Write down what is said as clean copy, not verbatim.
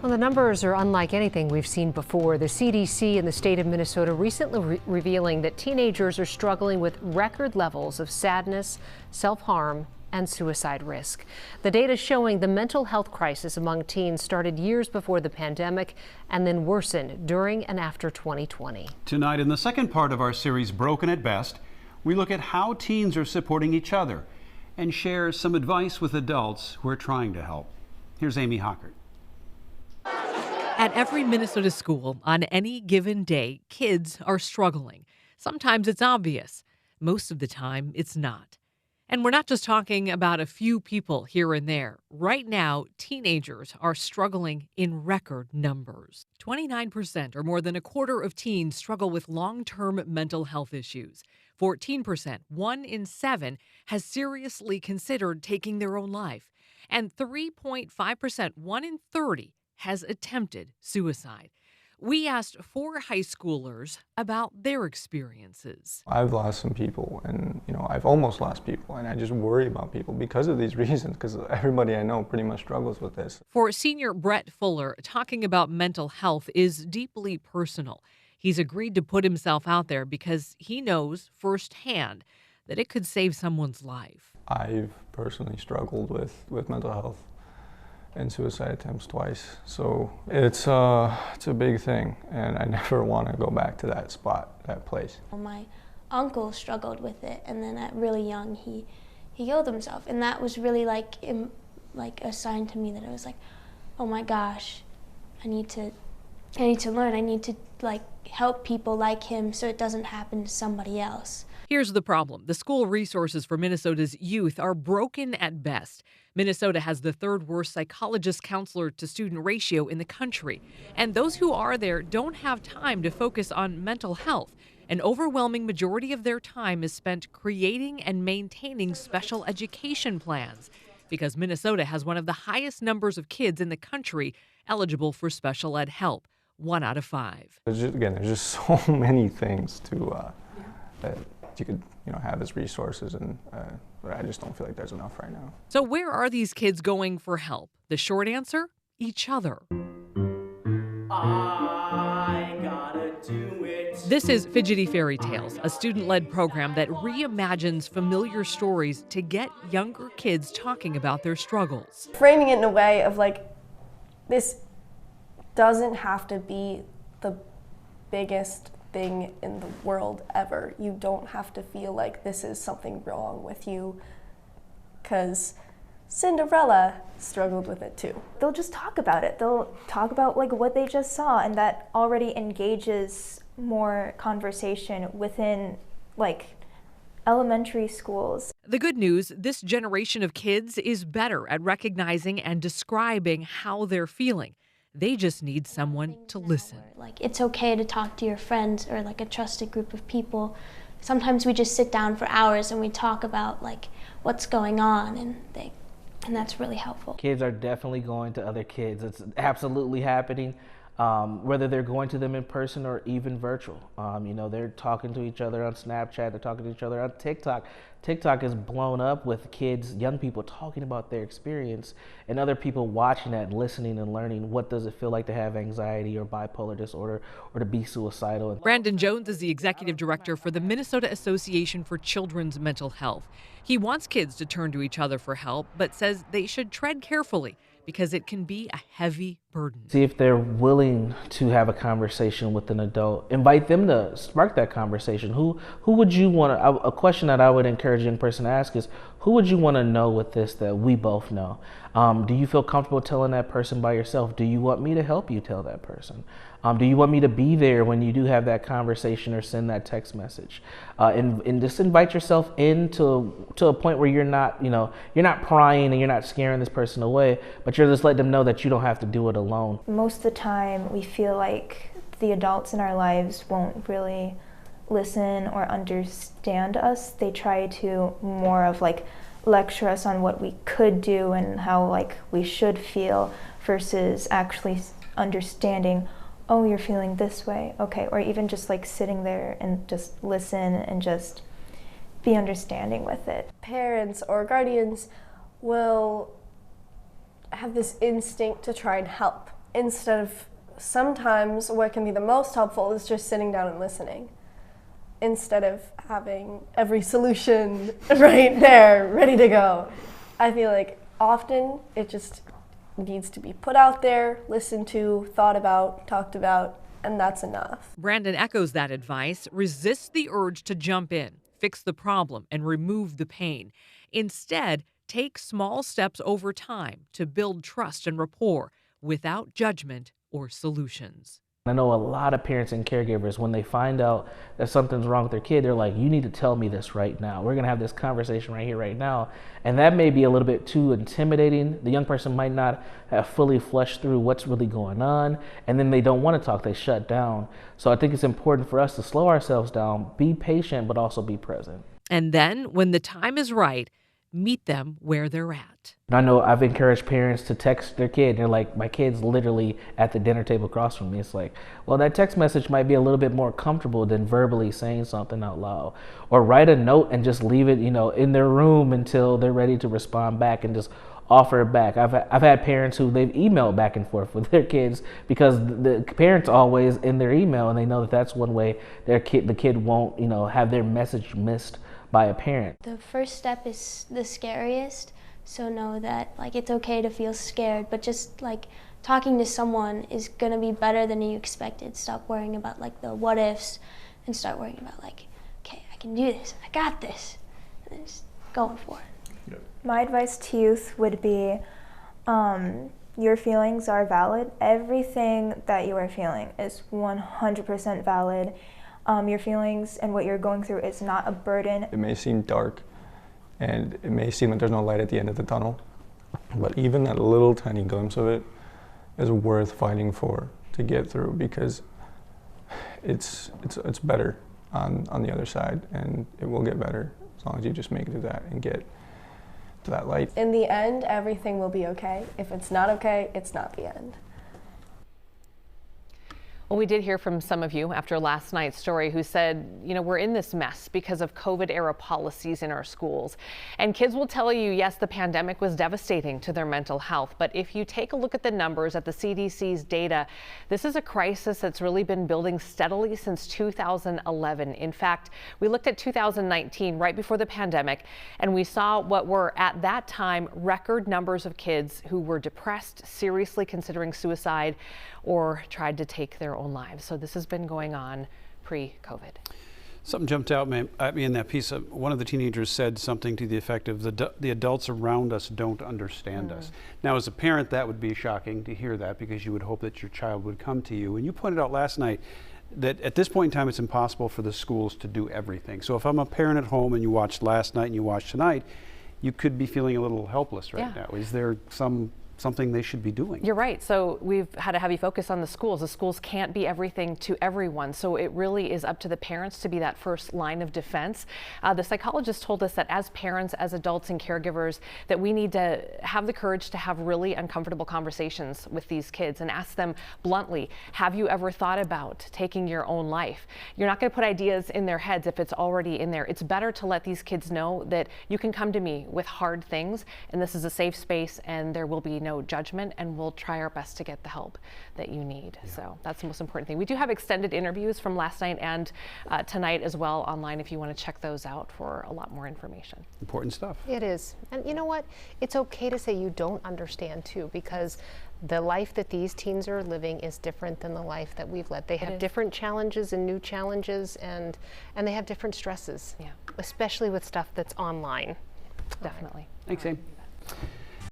Well, the numbers are unlike anything we've seen before. The CDC in the state of Minnesota recently revealing that teenagers are struggling with record levels of sadness, self-harm, and suicide risk. The data showing the mental health crisis among teens started years before the pandemic and then worsened during and after 2020. Tonight, in the second part of our series, Broken at Best, we look at how teens are supporting each other and share some advice with adults who are trying to help. Here's Amy Hockert. At every Minnesota school, on any given day, kids are struggling. Sometimes it's obvious. Most of the time, it's not. And we're not just talking about a few people here and there. Right now, teenagers are struggling in record numbers. 29%, or more than a quarter of teens, struggle with long-term mental health issues. 14%, 1 in 7, has seriously considered taking their own life. And 3.5%, 1 in 30, has attempted suicide. We asked 4 high schoolers about their experiences. I've lost some people, and I've almost lost people, and I just worry about people because of these reasons, because everybody I know pretty much struggles with this. For senior Brett Fuller, talking about mental health is deeply personal. He's agreed to put himself out there because he knows firsthand that it could save someone's life. I've personally struggled with mental health and suicide attempts twice. So it's a big thing, and I never want to go back to that spot, that place. My uncle struggled with it, and then at really young he killed himself, and that was really like a sign to me that I was like, oh my gosh, I need to learn. I need to help people like him so it doesn't happen to somebody else. Here's the problem. The school resources for Minnesota's youth are broken at best. Minnesota has the 3rd worst psychologist counselor to student ratio in the country. And those who are there don't have time to focus on mental health. An overwhelming majority of their time is spent creating and maintaining special education plans, because Minnesota has one of the highest numbers of kids in the country eligible for special ed help, 1 out of 5. There's just so many things that you could have as resources, and I just don't feel like there's enough right now. So where are these kids going for help? The short answer? Each other. I gotta do it. This is Fidgety Fairy Tales, a student-led program that reimagines familiar stories to get younger kids talking about their struggles. Framing it in a way of this doesn't have to be the biggest thing in the world ever. You don't have to feel like this is something wrong with you, because Cinderella struggled with it too. They'll just talk about it. They'll talk about what they just saw, and that already engages more conversation within elementary schools. The good news, this generation of kids is better at recognizing and describing how they're feeling. They just need someone to listen. It's okay to talk to your friends or a trusted group of people. Sometimes we just sit down for hours and we talk about what's going on and that's really helpful. Kids are definitely going to other kids. It's absolutely happening, whether they're going to them in person or even virtual. They're talking to each other on Snapchat, they're talking to each other on TikTok. TikTok is blown up with kids, young people talking about their experience, and other people watching that and listening and learning what does it feel like to have anxiety or bipolar disorder or to be suicidal. Brandon Jones is the executive director for the Minnesota Association for Children's Mental Health. He wants kids to turn to each other for help, but says they should tread carefully because it can be a heavy burden. See if they're willing to have a conversation with an adult. Invite them to spark that conversation. Who would you want to, a question that I would encourage a young person to ask is, who would you want to know with this that we both know? Do you feel comfortable telling that person by yourself? Do you want me to help you tell that person? Do you want me to be there when you do have that conversation or send that text message? And just invite yourself into a point where you're not prying and you're not scaring this person away, but you're just letting them know that you don't have to do it alone. Most of the time, we feel like the adults in our lives won't really listen or understand us. They try to more of lecture us on what we could do and how we should feel, versus actually understanding, oh, you're feeling this way, okay, or even just sitting there and just listen and just be understanding with it. Parents or guardians will have this instinct to try and help, instead of sometimes what can be the most helpful is just sitting down and listening instead of having every solution right there, ready to go. I feel like often it just needs to be put out there, listened to, thought about, talked about, and that's enough. Brandon echoes that advice. Resist the urge to jump in, fix the problem, and remove the pain. Instead, take small steps over time to build trust and rapport without judgment or solutions. I know a lot of parents and caregivers, when they find out that something's wrong with their kid, they're like, you need to tell me this right now. We're going to have this conversation right here, right now. And that may be a little bit too intimidating. The young person might not have fully fleshed through what's really going on, and then they don't want to talk. They shut down. So I think it's important for us to slow ourselves down, be patient, but also be present. And then, when the time is right, meet them where they're at. I know I've encouraged parents to text their kid. They're like, my kid's literally at the dinner table across from me. It's like, well, that text message might be a little bit more comfortable than verbally saying something out loud. Or write a note and just leave it, in their room until they're ready to respond back and just offer it back. I've had parents who they've emailed back and forth with their kids because the parents always in their email, and they know that that's one way the kid won't, have their message missed by a parent. The first step is the scariest, so know that it's okay to feel scared, but just talking to someone is gonna be better than you expected. Stop worrying about the what ifs and start worrying about okay, I can do this, I got this, and then just going for it. Yep. My advice to youth would be your feelings are valid. Everything that you are feeling is 100% valid. Your feelings and what you're going through is not a burden. It may seem dark and it may seem like there's no light at the end of the tunnel, but even that little tiny glimpse of it is worth fighting for to get through, because it's better on the other side, and it will get better as long as you just make it through that and get to that light. In the end, everything will be okay. If it's not okay, it's not the end. Well, we did hear from some of you after last night's story who said, we're in this mess because of COVID-era policies in our schools. And kids will tell you, yes, the pandemic was devastating to their mental health. But if you take a look at the numbers, at the CDC's data, this is a crisis that's really been building steadily since 2011. In fact, we looked at 2019, right before the pandemic, and we saw what were at that time record numbers of kids who were depressed, seriously considering suicide, or tried to take their own lives. So this has been going on pre-COVID. Something jumped out at me in that piece. One of the teenagers said something to the effect of the adults around us don't understand us. Now, as a parent, that would be shocking to hear that, because you would hope that your child would come to you. And you pointed out last night that at this point in time, it's impossible for the schools to do everything. So if I'm a parent at home and you watched last night and you watched tonight, you could be feeling a little helpless right now. Is there something they should be doing? You're right. So we've had a heavy focus on the schools. The schools can't be everything to everyone. So it really is up to the parents to be that first line of defense. The psychologist told us that as parents, as adults and caregivers, that we need to have the courage to have really uncomfortable conversations with these kids and ask them bluntly, have you ever thought about taking your own life? You're not going to put ideas in their heads if it's already in there. It's better to let these kids know that you can come to me with hard things, and this is a safe space, and there will be no judgment, and we'll try our best to get the help that you need. So that's the most important thing. We do have extended interviews from last night and tonight as well online if you want to check those out for a lot more information. Important stuff. It is. And you know what? It's okay to say you don't understand too, because the life that these teens are living is different than the life that we've led. They have different challenges and new challenges, and they have different stresses, especially with stuff that's online. Definitely. Thanks, Amy.